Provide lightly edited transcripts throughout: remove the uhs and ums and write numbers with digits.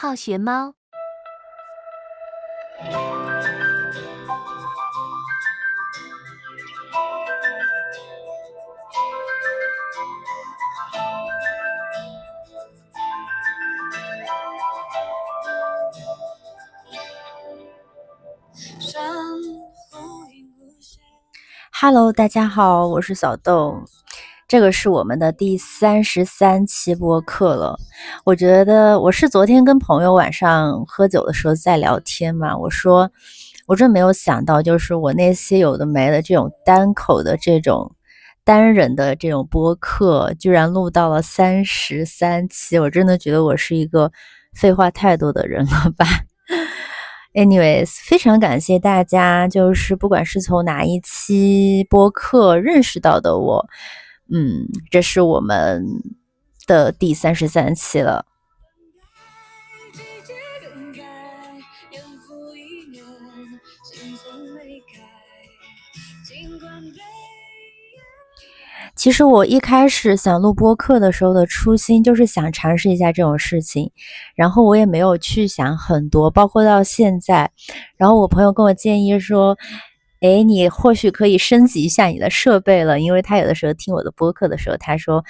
好學貓。Hello， 大家好，我是小豆。这個是我們的第33期播客了。我覺得我是昨天跟朋友晚上喝酒的時候在聊天嘛，我說我真沒有想到，就是我那些有的沒的這種單口的這種單人的這種播客，居然錄到了33期，我真的覺得我是一個廢話太多的人了吧。Anyways， 非常感謝大家，就是不管是從哪一期播客認識到的我，這是我們的第33期了。其實我一開始想錄播客的時候的初心就是想嘗試一下這種事情，然後我也沒有去想很多，包括到現在，然後我朋友跟我建議說，你或許可以升級一下你的設備了，因為他有的時候聽我的播客的時候，他說，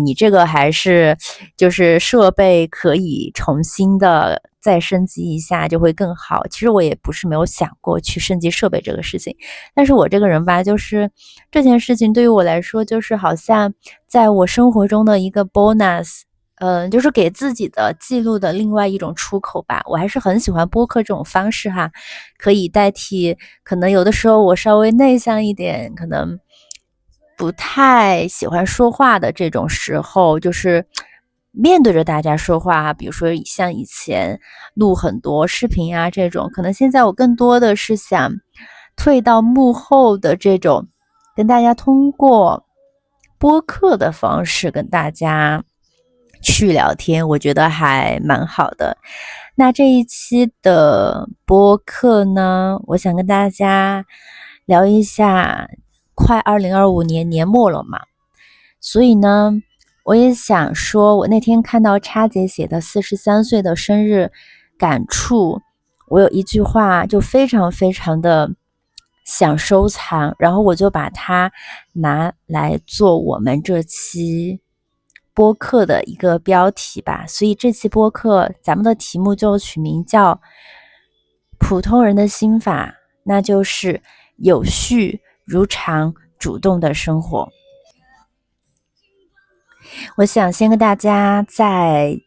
你這個還是就是設備可以重新的再升級一下就會更好。其實我也不是沒有想過去升級設備這個事情，但是我這個人吧，就是這件事情對於我來說，就是好像在我生活中的一個 bonus，就是給自己的記錄的另外一種出口吧。我還是很喜歡播客這種方式哈，可以代替可能有的時候我稍微內向一點，可能不太喜歡說話的這種時候，就是面對着大家說話，比如說像以前錄很多視頻啊這種，可能現在我更多的是想退到幕後的這種，跟大家通過播客的方式跟大家去聊天，我覺得還蠻好的。那這一期的播客呢，我想跟大家聊一下，快2025年年末了嘛，所以呢，我也想說，我那天看到叉姐寫的43歲的生日感觸，我有一句話就非常非常的想收藏，然後我就把它拿來做我們這期播客的一個標題吧。所以這期播客咱們的題目就取名叫普通人的心法，那就是有序如常主動的生活。我想先跟大家在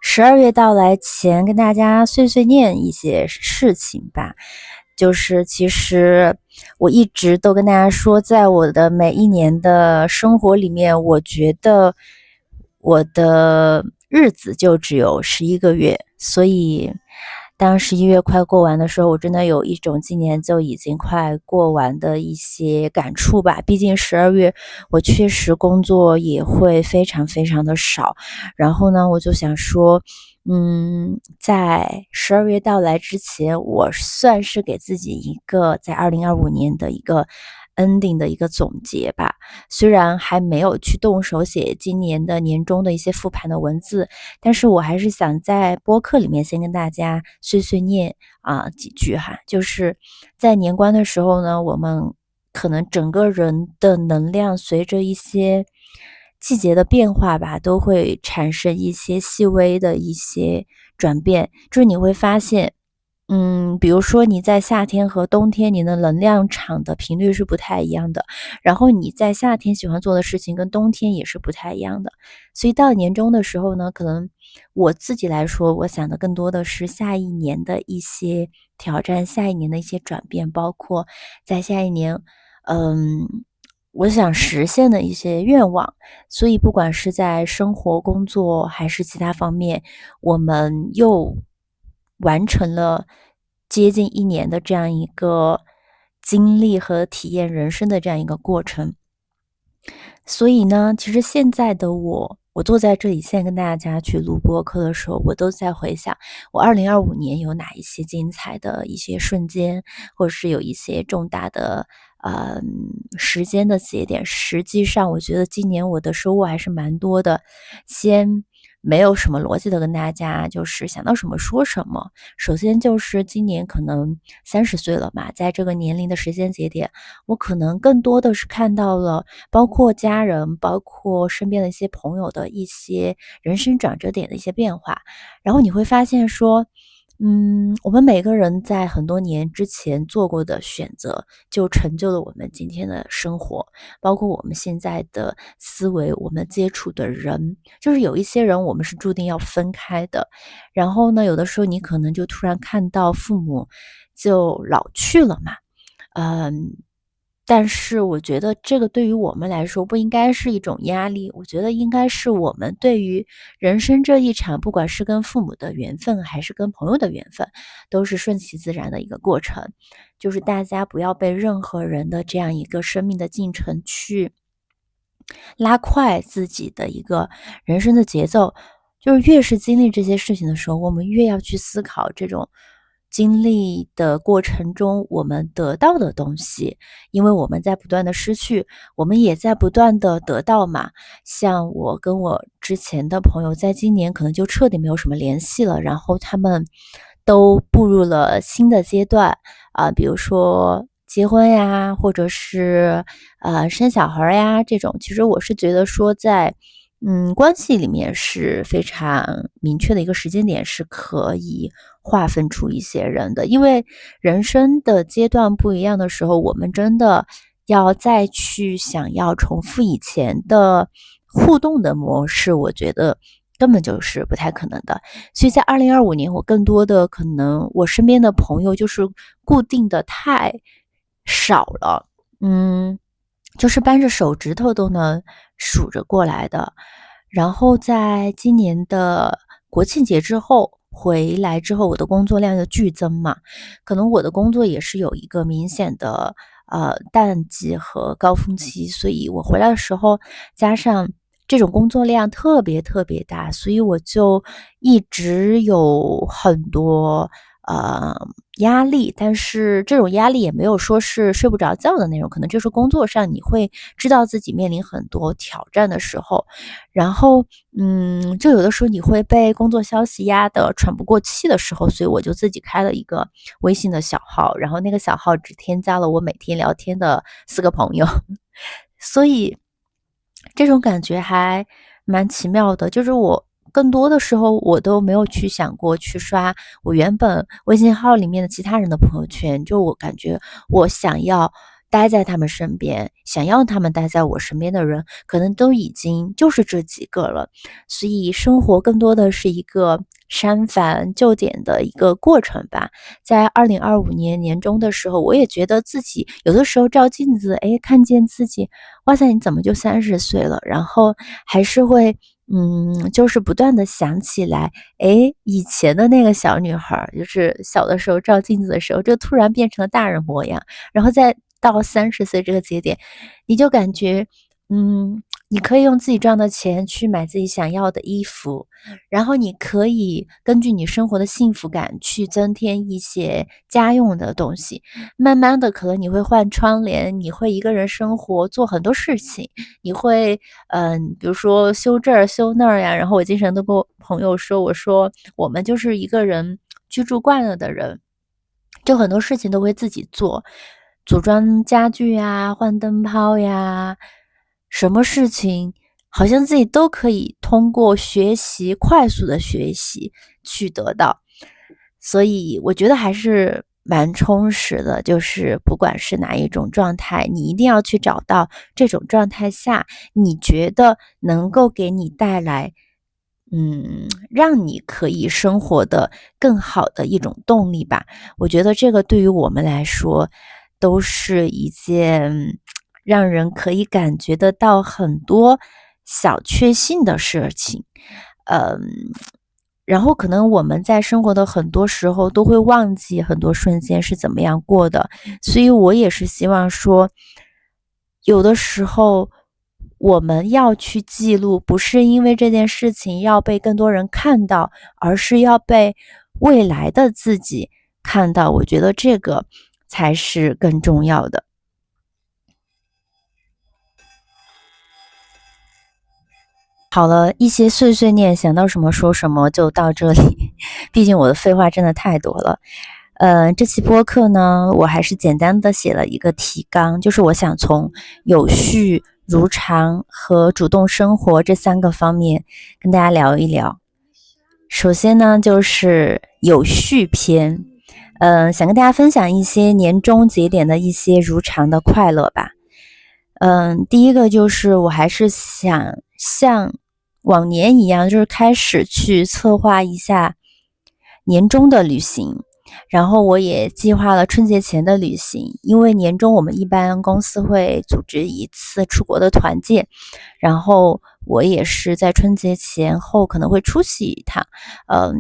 12月到來前跟大家碎碎念一些事情吧。就是其實我一直都跟大家說，在我的每一年的生活裡面，我覺得我的日子就只有11個月，所以當11月快過完的時候，我真的有一種今年就已經快過完的一些感觸吧。畢竟12月我確實工作也會非常非常的少，然後呢，我就想說在12月到來之前，我算是給自己一個在2025年的一個 ending 的一個總結吧。雖然還沒有去動手寫今年的年終的一些復盤的文字，但是我還是想在播客裡面先跟大家碎碎念幾句哈。就是在年關的時候呢，我們可能整個人的能量隨着一些季節的变化吧，都會產生一些細微的一些轉變。就是你會發現比如說你在夏天和冬天你的能量場的頻率是不太一樣的，然後你在夏天喜歡做的事情跟冬天也是不太一樣的。所以到年終的時候呢，可能我自己來說，我想的更多的是下一年的一些挑戰，下一年的一些轉變，包括在下一年我想實現的一些願望。所以不管是在生活工作還是其他方面，我們又完成了接近1年的這樣一個經歷和體驗人生的這樣一個過程。所以呢，其實現在的我坐在這裡现在跟大家去錄播客的時候，我都在回想我2025年有哪一些精彩的一些瞬間，或者是有一些重大的時間的節點。實際上我覺得今年我的收穫還是蠻多的。先沒有什麼邏輯的跟大家就是想到什麼說什麼。首先就是今年可能30歲了嘛，在這個年齡的時間節點，我可能更多的是看到了包括家人，包括身邊的一些朋友的一些人生轉折點的一些變化。然後你會發現說，我們每個人在很多年之前做過的選擇，就成就了我們今天的生活，包括我們現在的思維，我們接觸的人，就是有一些人我們是注定要分開的。然後呢，有的時候你可能就突然看到父母就老去了嘛，但是我覺得這個對於我們來說不應該是一種壓力，我覺得應該是我們對於人生這一場，不管是跟父母的緣分還是跟朋友的緣分，都是順其自然的一個過程，就是大家不要被任何人的這樣一個生命的進程去拉快自己的一個人生的節奏。就是越是經歷這些事情的時候，我们越要去思考这種經歷的過程中我們得到的東西，因為我們在不斷的失去，我們也在不斷的得到嘛。像我跟我之前的朋友在今年可能就徹底沒有什麼聯繫了，然後他們都步入了新的階段比如說結婚呀，或者是生小孩呀，這種其實我是覺得說在關係裡面是非常明確的一個時間點，是可以劃分出一些人的。因為人生的階段不一樣的時候，我們真的要再去想要重複以前的互動的模式，我覺得根本就是不太可能的。所以在2025年，我更多的可能我身邊的朋友就是固定的太少了，就是扳着手指頭都能數着過來的。然後在今年的國慶節之後回來之後，我的工作量就劇增嘛，可能我的工作也是有一個明顯的淡季和高峰期，所以我回來的時候加上這種工作量特別特別大，所以我就一直有很多壓力，但是這種壓力也沒有說是睡不着覺的那種，可能就是工作上你會知道自己面臨很多挑戰的時候，然後就有的時候你會被工作消息壓得喘不過氣的時候，所以我就自己開了一個微信的小號，然後那個小號只添加了我每天聊天的4個朋友，所以這種感覺還蠻奇妙的，就是我更多的時候我都沒有去想過去刷我原本微信號裡面的其他人的朋友圈，就我感覺我想要待在他們身邊，想要他們待在我身邊的人可能都已經就是這幾個了，所以生活更多的是一個刪繁就簡的一個過程吧。在2025年年中的時候，我也覺得自己有的時候照鏡子，看見自己，哇塞，你怎麼就30歲了？然後還是會就是不斷的想起來，以前的那個小女孩，就是小的時候照鏡子的時候，就突然變成了大人模樣，然後再到30歲這個節點，你就感覺你可以用自己賺的錢去買自己想要的衣服，然後你可以根據你生活的幸福感去增添一些家用的東西，慢慢的可能你會換窗簾，你會一個人生活做很多事情，你會比如說修這兒修那兒呀，然後我經常都跟我朋友說，我說我們就是一個人居住慣了的人，就很多事情都會自己做，組裝家具呀，換燈泡呀，什麼事情好像自己都可以通過學習，快速的學習去得到，所以我覺得還是蠻充實的，就是不管是哪一種狀態，你一定要去找到這種狀態下你覺得能夠給你帶來讓你可以生活的更好的一種動力吧。我覺得這個對於我們來說都是一件讓人可以感覺得到很多小確幸的事情。然後可能我們在生活的很多時候都會忘記很多瞬間是怎麼樣過的，所以我也是希望說，有的時候我們要去記錄，不是因為這件事情要被更多人看到，而是要被未來的自己看到，我覺得這個才是更重要的。好了，一些碎碎念，想到什麼說什麼，就到這裡。畢竟我的廢話真的太多了。這期播客呢，我還是簡單的寫了一個提綱，就是我想從有序、如常和主動生活這3個方面跟大家聊一聊。首先呢，就是有序篇，想跟大家分享一些年終節點的一些如常的快樂吧。第一個就是我還是想像往年一樣，就是開始去策劃一下年終的旅行，然後我也計劃了春節前的旅行，因為年終我們一般公司會組織一次出國的團建，然後我也是在春節前後可能會出席一趟。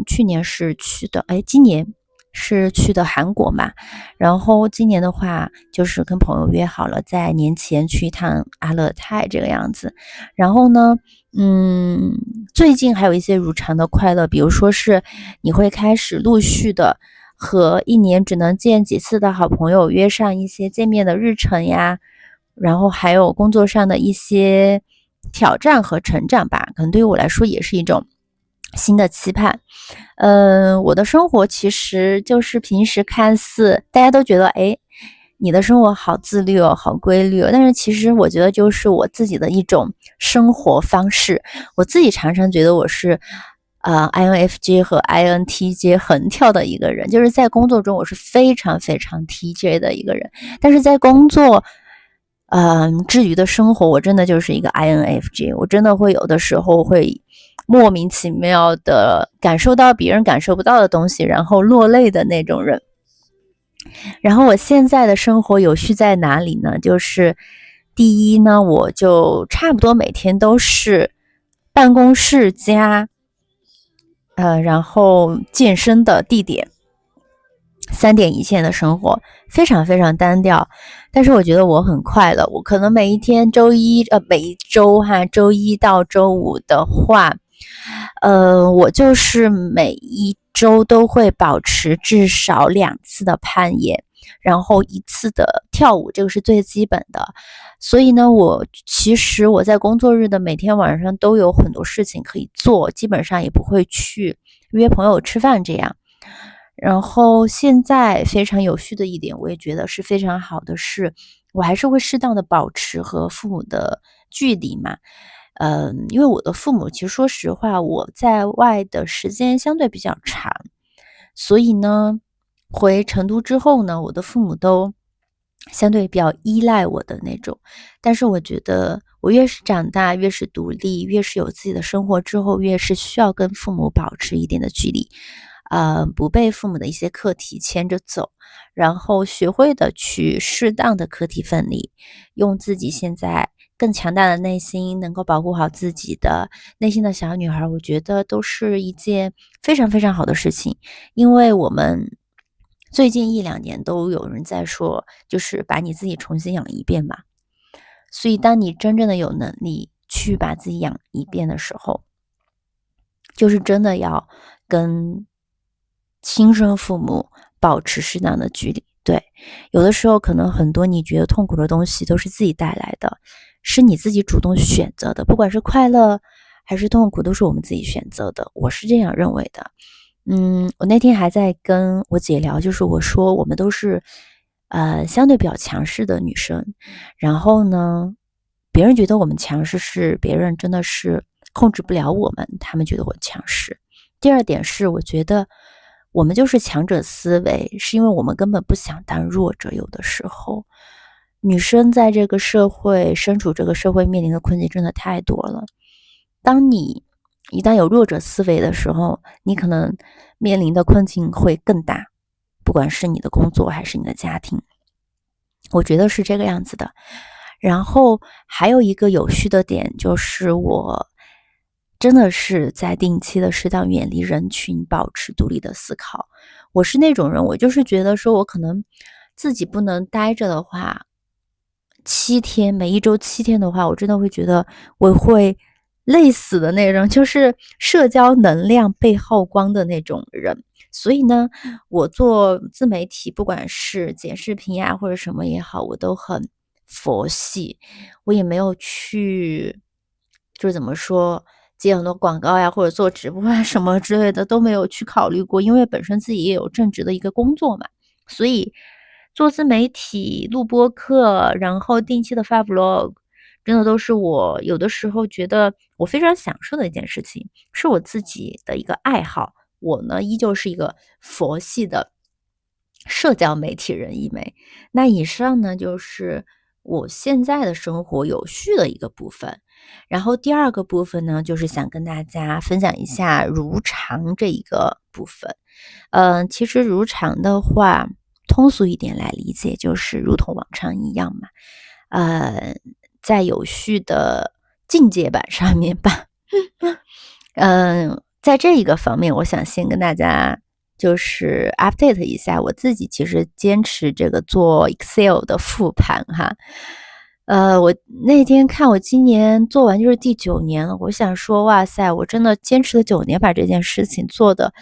去年是去的，今年是去的韓國嘛，然後今年的話就是跟朋友約好了在年前去一趟阿勒泰這個樣子。然後呢最近還有一些如常的快樂，比如說是你会開始陸續的和一年只能見幾次的好朋友約上一些見面的日程呀，然後還有工作上的一些挑戰和成長吧，可能对于我来說也是一種新的期盼。我的生活其實就是平時看似大家都覺得你的生活好自律哦，好規律哦，但是其實我覺得就是我自己的一種生活方式。我自己常常覺得我是INFJ 和 INTJ 橫跳的一個人，就是在工作中我是非常非常 TJ 的一個人，但是在工作至於的生活我真的就是一個 INFJ， 我真的會有的時候會莫名其妙的感受到別人感受不到的東西，然後落淚的那種人。然後我現在的生活有序在哪裡呢？就是第一呢，我就差不多每天都是辦公室加然後健身的地點，3點一線的生活，非常非常单調，但是我覺得我很快樂。我可能每一天每一周周一到周五的話，我就是每一周都會保持至少2次的攀岩，然後1次的跳舞，這個是最基本的。所以呢，其實我在工作日的每天晚上都有很多事情可以做，基本上也不會去約朋友吃飯這樣。然後現在非常有序的一點，我也覺得是非常好的是，我還是會適當的保持和父母的距離嘛。因為我的父母其實說實話，我在外的時間相对比較長，所以呢，回成都之後呢，我的父母都相對比較依賴我的那種。但是我覺得我越是長大，越是獨立，越是有自己的生活之後，越是需要跟父母保持一點的距離，不被父母的一些課題牽着走，然後學會的去適當的課題分離，用自己現在更強大的內心能夠保護好自己的內心的小女孩，我覺得都是一件非常非常好的事情。因為我們最近1-2年都有人在說，就是把你自己重新養一遍嘛。所以當你真正的有能力去把自己養一遍的时候，就是真的要跟親生父母保持適當的距離。对，有的時候可能很多你覺得痛苦的東西都是自己帶來的，是你自己主動選擇的，不管是快樂還是痛苦，都是我們自己選擇的，我是這樣認為的。我那天還在跟我姐聊，就是我說我們都是相对比較强勢的女生，然後呢，別人覺得我們強勢是別人真的是控制不了我們，他們覺得我強勢。第二點是我覺得我們就是強者思維，是因為我們根本不想當弱者。有的时候女生在这個社會身處這個社會面臨的困境真的太多了，當你一旦有弱者思維的時候，你可能面臨的困境會更大，不管是你的工作還是你的家庭，我覺得是這個樣子的。然後還有一個有序的點，就是我真的是在定期的適當遠離人群，保持獨立的思考。我是那種人，我就是覺得說我可能自己不能待着的話，7天，每一周7天的話，我真的会覺得我會累死的那種，就是社交能量被耗光的那種人。所以呢，我做自媒體，不管是剪視頻呀或者什麼也好，我都很佛系，我也沒有去就是怎麼說接很多廣告呀，或者做直播啊什麼之類的都沒有去考慮過，因為本身自己也有正職的一個工作嘛，所以做自媒體、錄播客，然後定期的發 vlog， 真的都是我有的時候覺得我非常享受的一件事情，是我自己的一個愛好。我呢，依舊是一個佛系的社交媒體人一枚。那以上呢，就是我現在的生活有序的一個部分。然後第二個部分呢，就是想跟大家分享一下如常這一個部分。其實如常的話，通俗一點來理解，就是如同往常一樣嘛。在有序的進階版上面吧。在這一個方面，我想先跟大家就是 update 一下我自己，其實堅持這個做 Excel 的復盤哈。我那天看我今年做完就是第9年了，我想說哇塞，我真的堅持了9年，把這件事情做的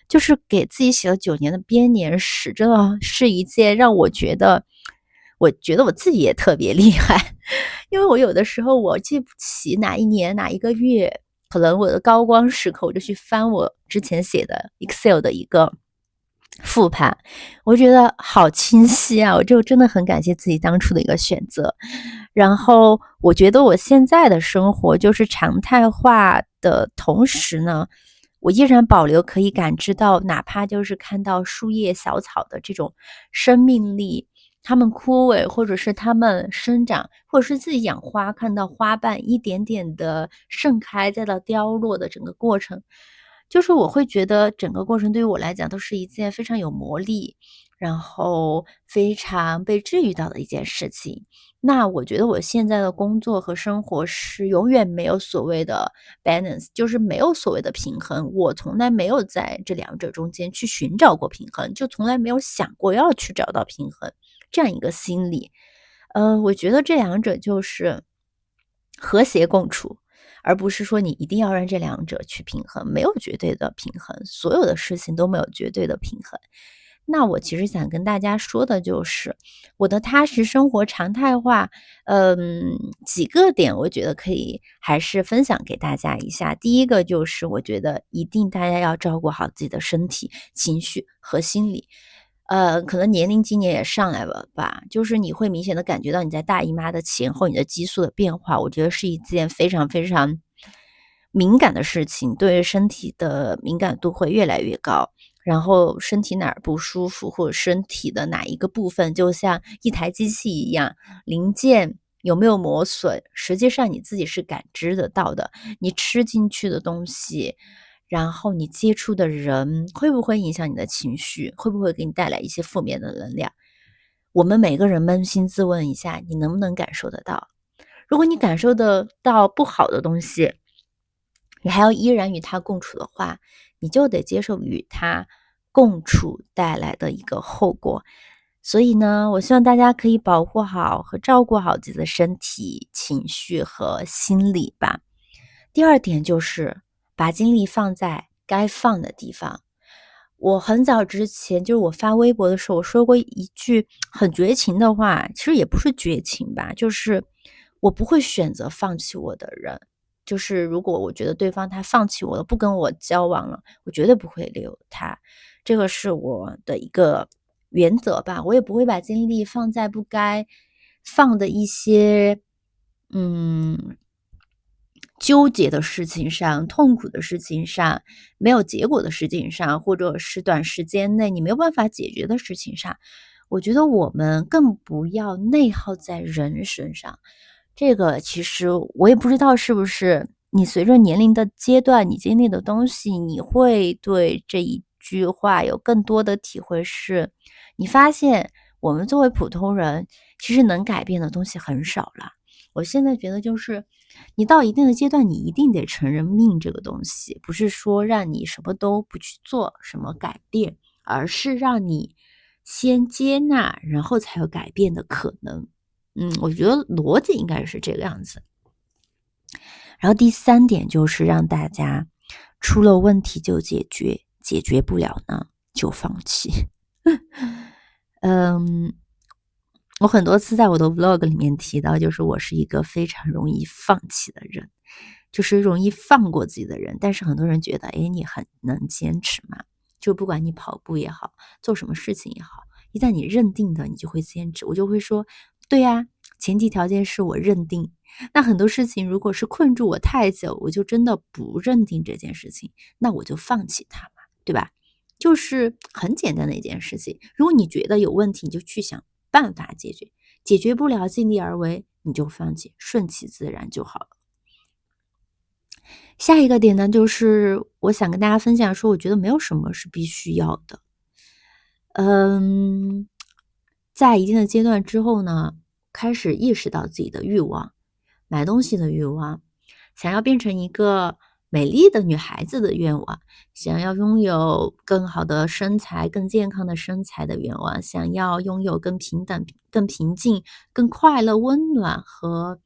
就是給自己寫了9年的編年史，真的是一件讓我覺得我自己也特別厲害。因為我有的时候我記不起哪一年哪一個月，可能我的高光時刻，我就去翻我之前寫的 Excel 的一個復盤，我覺得好清晰啊，我就真的很感謝自己當初的一個選擇。然後我覺得我現在的生活就是常態化的同時呢，我依然保留可以感知到，哪怕就是看到樹葉小草的這種生命力，它們枯萎，或者是它們生長，或者是自己養花，看到花瓣一點點的盛開，再到凋落的整個過程，就是我會覺得整個過程對於我來講都是一件非常有魔力，然後非常被治癒到的一件事情。那我覺得我現在的工作和生活是永遠沒有所謂的 balance， 就是沒有所謂的平衡。我從來沒有在這兩者中間去尋找過平衡，就從來沒有想過要去找到平衡這樣一個心理。我覺得這兩者就是和諧共處，而不是說你一定要讓這兩者去平衡，沒有絕對的平衡，所有的事情都沒有絕对的平衡。那我其實想跟大家說的就是我的踏實生活常態化，幾個點我覺得可以還是分享給大家一下。第一個就是我覺得一定大家要照顧好自己的身體、情緒和心理。可能年齡今年也上來了吧，就是你會明顯的感覺到你在大姨媽的前後，你的激素的變化，我覺得是一件非常非常敏感的事情，對身體的敏感度會越來越高。然後身體哪兒不舒服，或者身體的哪一個部分就像一台機器一樣，零件有沒有磨損，實際上你自己是感知得到的。你吃進去的東西，然後你接觸的人會不會影響你的情緒，會不會給你帶來一些負面的能量。我們每個人捫心自問一下，你能不能感受得到？如果你感受得到不好的東西，你還要依然與它共處的話，你就得接受与它共處帶來的一個後果。所以呢，我希望大家可以保護好和照顧好自己的身体、情緒和心理吧。第二點就是把精力放在該放的地方。我很早之前，就是我發微博的時候，我說過一句很絕情的話，其實也不是絕情吧，就是我不會選擇放棄我的人。就是如果我覺得對方他放棄我了，不跟我交往了，我絕对不會留他。這個是我的一個原則吧，我也不會把精力放在不該放的一些糾結的事情上，痛苦的事情上，沒有結果的事情上，或者是短時間內你沒有辦法解決的事情上。我覺得我們更不要內耗在人身上。這個其實我也不知道是不是你隨着年齡的階段，你經歷的東西，你會對這一句話有更多的體會，是你發現我們作為普通人，其實能改變的東西很少了。我現在覺得就是你到一定的階段，你一定得承認命這個東西，不是說讓你什麼都不去做，什麼改變，而是讓你先接納，然後才有改變的可能。我覺得邏輯應該是這個樣子。然後第三點就是讓大家出了問題就解決，解決不了呢就放棄。我很多次在我的 vlog 裡面提到，就是我是一個非常容易放棄的人，就是容易放過自己的人。但是很多人覺得，誒，你很能堅持嘛，就不管你跑步也好，做什麼事情也好，一旦你認定的，你就會堅持。我就會說，對呀，前提條件是我認定。那很多事情如果是困住我太久，我就真的不認定這件事情，那我就放棄它嘛，對吧？就是很簡單的一件事情。如果你覺得有問題，你就去想辦法解決，解決不了盡力而為，你就放棄，順其自然就好了。下一個點呢，就是我想跟大家分享說，我覺得沒有什麼是必須要的。在一定的階段之後呢，開始意識到自己的慾望，買東西的慾望，想要變成一個美麗的女孩子的願望，想要擁有更好的身材、更健康的身材的願望，想要擁有更平等、更平靜、更快樂、溫暖和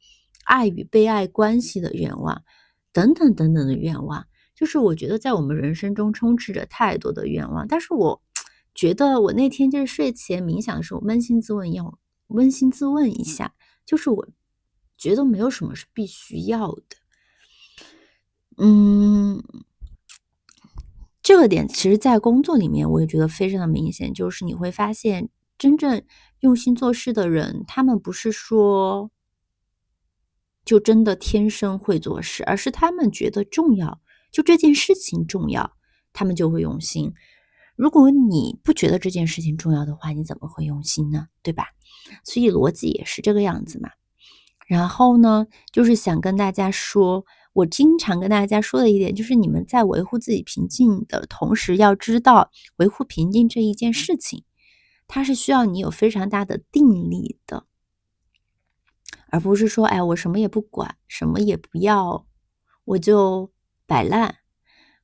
愛與被愛關係的願望，等等等等的願望。就是我覺得在我們人生中充斥着太多的願望，但是我覺得我那天就是睡前冥想的時候，捫心自問一下，就是我覺得没有什麼是必須要的。這個點其實在工作裡面我也覺得非常的明顯，就是你會發現真正用心做事的人，他們不是說就真的天生會做事，而是他們觉得重要，就這件事情重要，他們就會用心。如果你不覺得這件事情重要的話，你怎麼會用心呢？对吧？所以邏輯也是這個樣子嘛。然後呢，就是想跟大家說，我經常跟大家說的一點，就是你們在維護自己平靜的同時，要知道維護平靜這一件事情，它是需要你有非常大的定力的，而不是說，哎，我什麼也不管，什麼也不要，我就擺爛。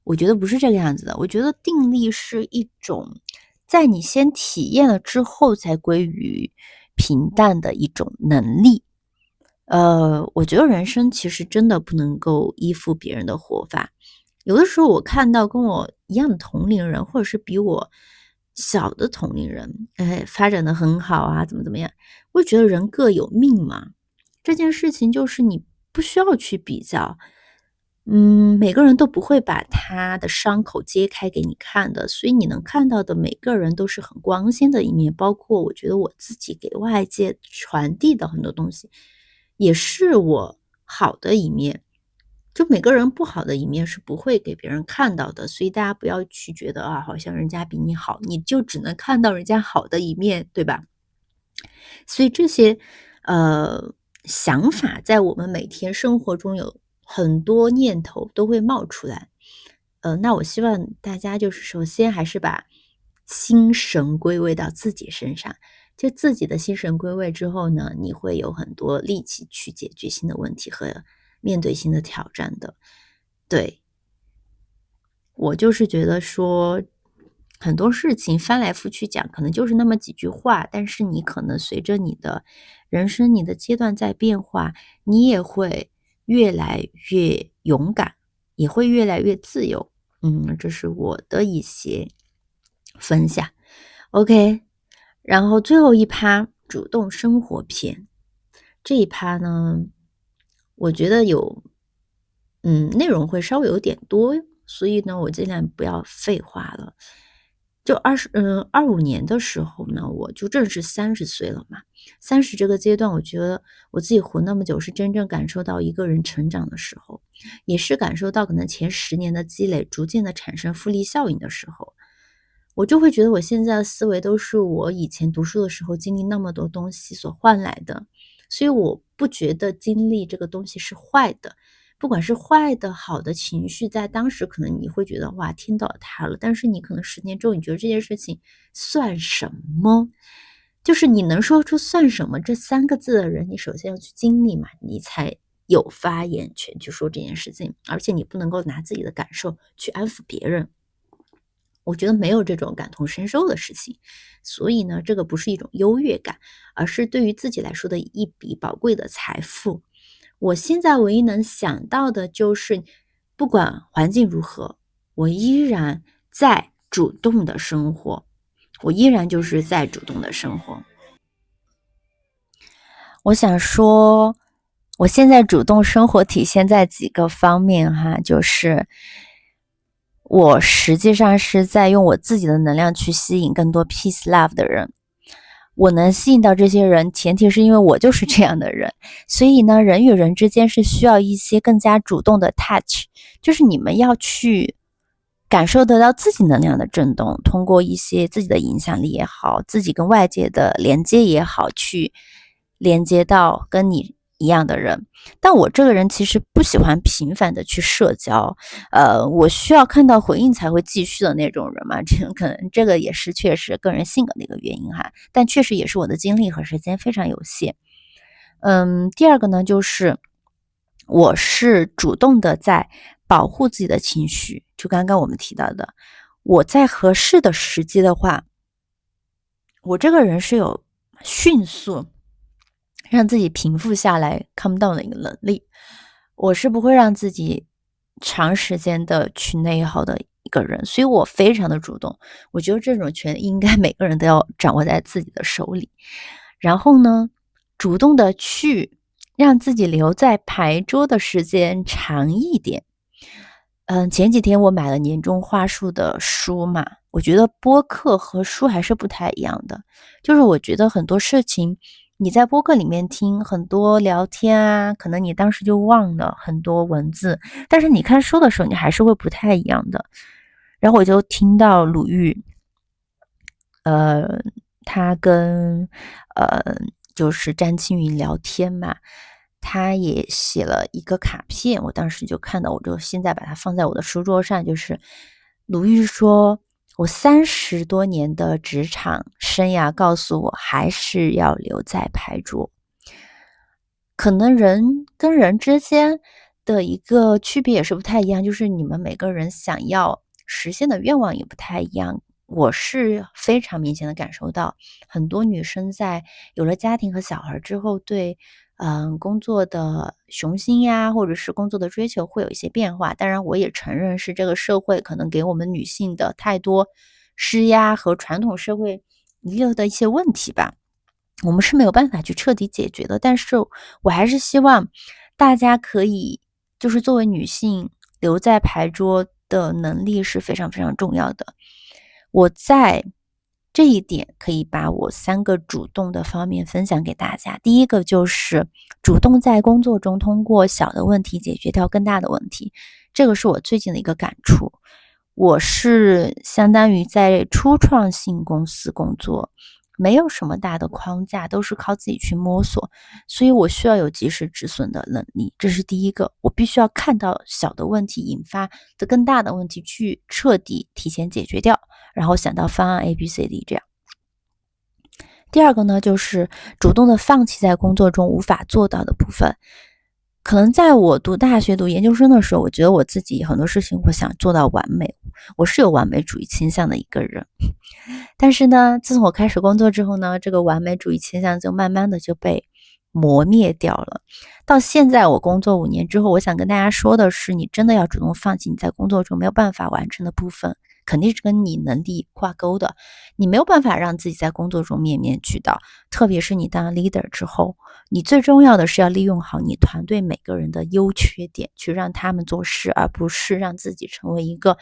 我覺得不是這個樣子的，我覺得定力是一種在你先體驗了之後才歸於平淡的一種能力。我覺得人生其實真的不能夠依附別人的活法。有的時候我看到跟我一樣的同齡人，或者是比我小的同齡人，發展得很好啊，怎麼樣，我覺得人各有命嘛。這件事情就是你不需要去比較。每個人都不會把他的傷口揭開給你看的，所以你能看到的每個人都是很光鮮的一面，包括我覺得我自己給外界傳遞的很多東西，也是我好的一面。就每個人不好的一面是不會給別人看到的，所以大家不要去覺得啊，好像人家比你好，你就只能看到人家好的一面，對吧？所以这些想法在我們每天生活中有很多念頭都會冒出來，那我希望大家就是首先還是把心神歸位到自己身上，就自己的心神歸位之後呢，你會有很多力氣去解決新的問題和面對新的挑戰的。對，我就是覺得說很多事情翻來覆去講，可能就是那麼幾句話，但是你可能隨着你的人生、你的階段在變化，你也會越來越勇敢，也會越來越自由。這是我的一些分享。OK， 然後最後一趴，主動生活篇。這一趴呢，我覺得有內容會稍微有點多，所以呢，我盡量不要廢話了。就25年的時候呢，我就正是30歲了嘛。30這個階段，我覺得我自己活那麼久，是真正感受到一個人成長的時候，也是感受到可能前10年的積累逐漸的產生複利效應的時候。我就會覺得我現在的思維都是我以前讀書的時候經歷那麼多東西所換來的，所以我不覺得經歷這個東西是壞的。不管是壞的好的情緒，在當時可能你會覺得哇天倒塌了，但是你可能10年之後你覺得這件事情算什麼，就是你能說出算什麼這3個字的人，你首先要去經歷嘛，你才有發言權去說這件事情，而且你不能夠拿自己的感受去安撫別人。我覺得沒有這種感同身受的事情，所以呢，這個不是一種優越感，而是對於自己來說的一筆寶貴的財富。我現在唯一能想到的就是，不管環境如何，我依然在主動的生活，我依然就是在主動的生活。我想說，我現在主動生活體現在幾個方面哈，就是我實際上是在用我自己的能量去吸引更多 peace love 的人。我能吸引到這些人，前提是因為我就是這樣的人。所以呢，人與人之間是需要一些更加主動的 touch， 就是你們要去感受得到自己能量的震動，通過一些自己的影響力也好，自己跟外界的連接也好，去连接到跟你一樣的人。但我這個人其實不喜歡頻繁的去社交，我需要看到回应才會繼續的那種人嘛，這個也是確實個人性格的一個原因哈，但確實也是我的精力和時間非常有限。第二個呢，就是我是主動的在保護自己的情緒，就剛剛我們提到的，我在合適的時機的話，我這個人是有迅速讓自己平復下來 calm down 的一個能力，我是不会让自己長時間的去內耗的一個人，所以我非常的主動，我覺得這種权利應該每个人都要掌握在自己的手裡。然後呢，主動的去讓自己留在牌桌的時間長一點。前幾天我買了年終話術的書嘛，我覺得播客和書還是不太一樣的，就是我覺得很多事情你在播客裡面聽很多聊天啊，可能你當時就忘了很多文字，但是你看書的時候你還是會不太一樣的。然後我就聽到魯豫他跟就是詹青雲聊天嘛，他也寫了一個卡片，我當時就看到，我就現在把它放在我的書桌上，就是魯豫說，我30多年的職場生涯告訴我，還是要留在牌桌。可能人跟人之間的一個區別也是不太一樣，就是你們每個人想要實現的願望也不太一樣。我是非常明顯的感受到，很多女生在有了家庭和小孩之後，對工作的雄心呀，或者是工作的追求會有一些變化。當然我也承認是這個社會可能給我們女性的太多施壓和傳統社會遺留的一些問題吧，我們是沒有辦法去徹底解決的。但是我還是希望大家可以，就是作為女性留在牌桌的能力是非常非常重要的。我在這一點可以把我3個主動的方面分享給大家。第一個就是主動在工作中通過小的問題解決掉更大的問題，這個是我最近的一個感觸。我是相當於在初創性公司工作，沒有什麼大的框架，都是靠自己去摸索，所以我需要有及時止損的能力，這是第一個。我必須要看到小的問題引發的更大的問題，去徹底提前解決掉，然後想到方案 ABCD 這樣。第二個呢，就是主動的放棄在工作中無法做到的部分。可能在我讀大學讀研究生的時候，我覺得我自己很多事情我想做到完美，我是有完美主義傾向的一個人。但是呢，自從我開始工作之後呢，這個完美主義傾向就慢慢的就被磨滅掉了。到現在我工作5年之後，我想跟大家說的是，你真的要主動放棄你在工作中沒有辦法完成的部分，肯定是跟你能力掛鈎的。你沒有辦法讓自己在工作中面面俱到，特別是你當 leader 之後，你最重要的是要利用好你團隊每個人的優缺點，去讓他們做事，而不是讓自己成為一個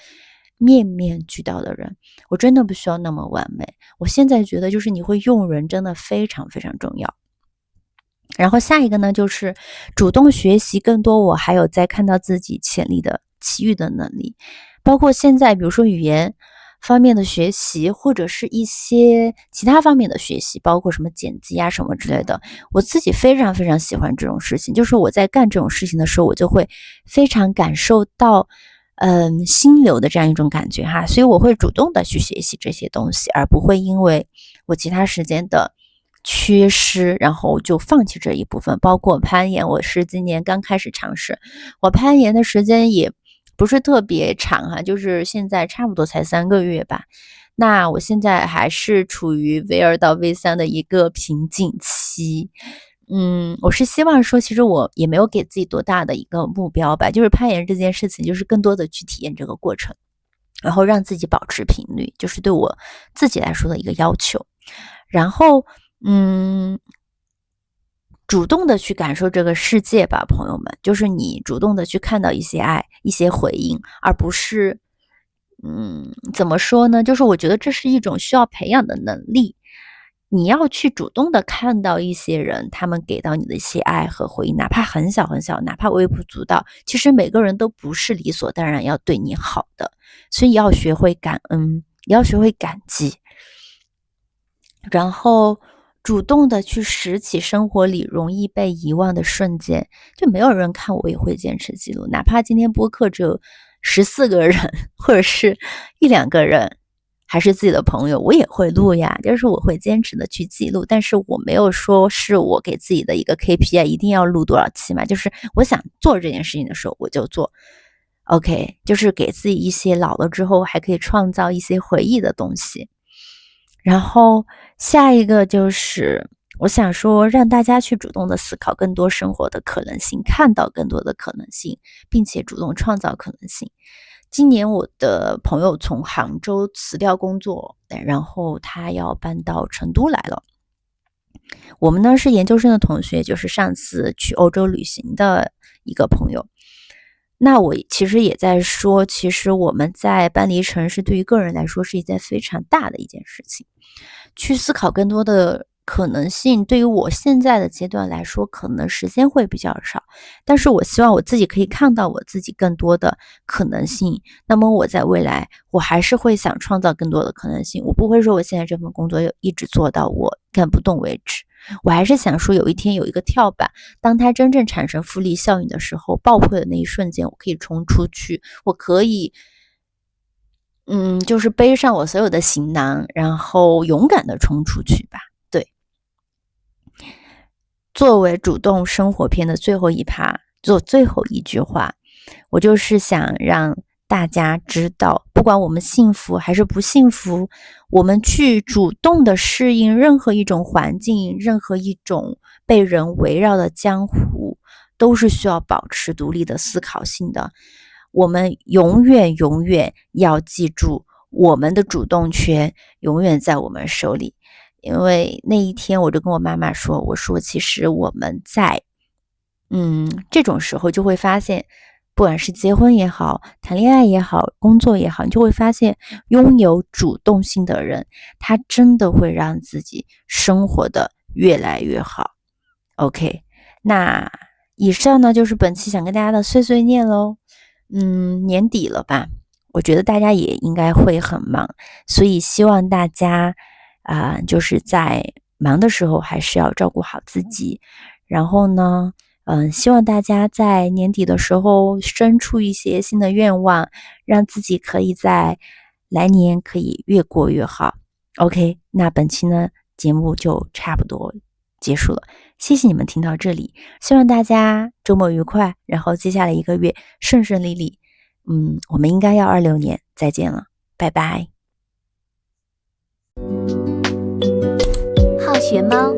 面面俱到的人。我真的不需要那麼完美。我現在覺得就是你會用人真的非常非常重要。然後下一個呢，就是主動學習更多我還有在看到自己潛力的其餘的能力，包括現在比如說語言方面的學習，或者是一些其他方面的學習，包括什麼剪輯啊什麼之類的。我自己非常非常喜歡這種事情，就是我在幹這種事情的時候，我就會非常感受到心流的這樣一種感覺哈，所以我會主動的去學習這些東西，而不會因為我其他時間的缺失然後就放棄這一部分。包括攀岩，我是今年剛開始嘗試，我攀岩的時間也不是特別長哈，就是現在差不多才3個月吧。那我現在還是處於 V2 到 V3 的一個瓶頸期。我是希望說，其實我也沒有給自己多大的一個目標吧，就是攀岩這件事情，就是更多的去體驗這個過程，然後讓自己保持頻率，就是對我自己來說的一個要求。然後主動的去感受這個世界吧，朋友們，就是你主動的去看到一些愛，一些回應，而不是怎麼說呢？就是我覺得这是一種需要培養的能力。你要去主動的看到一些人，他們給到你的一些愛和回應，哪怕很小很小，哪怕微不足道，其實每個人都不是理所當然要對你好的，所以要學會感恩，也要學會感激，然後主動的去拾起生活裡容易被遺忘的瞬間。就沒有人看我也會堅持記錄，哪怕今天播客只有14個人，或者是1-2個人，還是自己的朋友，我也會錄呀，就是我會堅持的去記錄，但是我沒有說是我給自己的一個 KPI 一定要錄多少期嘛，就是我想做這件事情的時候我就做。OK， 就是給自己一些老了之後還可以創造一些回憶的東西。然後下一個就是我想說，讓大家去主動的思考更多生活的可能性，看到更多的可能性，并且主动創造可能性。今年我的朋友從杭州辭掉工作，然後他要搬到成都来了。我們呢是研究生的同學，就是上次去歐洲旅行的一個朋友。那我其實也在說，其實我們在搬離城市對於個人來說是一件非常大的一件事情。去思考更多的可能性，對於我現在的階段來說，可能時間會比較少，但是我希望我自己可以看到我自己更多的可能性。那麼我在未來，我還是會想創造更多的可能性。我不會說我現在這份工作一直做到我幹不動為止，我還是想說有一天有一個跳板，當它真正產生複利效應的時候，爆破的那一瞬間，我可以衝出去，我可以就是背上我所有的行囊，然後勇敢的衝出去吧。对，作為主動生活篇的最後一趴，做最後一句話，我就是想讓大家知道，不管我們幸福還是不幸福，我們去主動的適應任何一種環境，任何一種被人圍繞的江湖，都是需要保持獨立的思考性的。我們永遠要記住，我們的主動權永遠在我們手裡。因為那一天我就跟我媽媽說，我說其實我們在這種時候就會發現，不管是結婚也好，談戀愛也好，工作也好，你就會發現擁有主動性的人，他真的會讓自己生活的越來越好。OK， 那以上呢就是本期想跟大家的碎碎念咯。年底了吧，我覺得大家也應該會很忙，所以希望大家就是在忙的時候還是要照顧好自己。然後呢希望大家在年底的時候生出一些新的願望，讓自己可以在來年可以越過越好。 OK， 那本期呢節目就差不多結束了，謝謝你們聽到這裡，希望大家周末愉快，然後接下來1個月順順利利。我們應該要26年再見了，拜拜。好學貓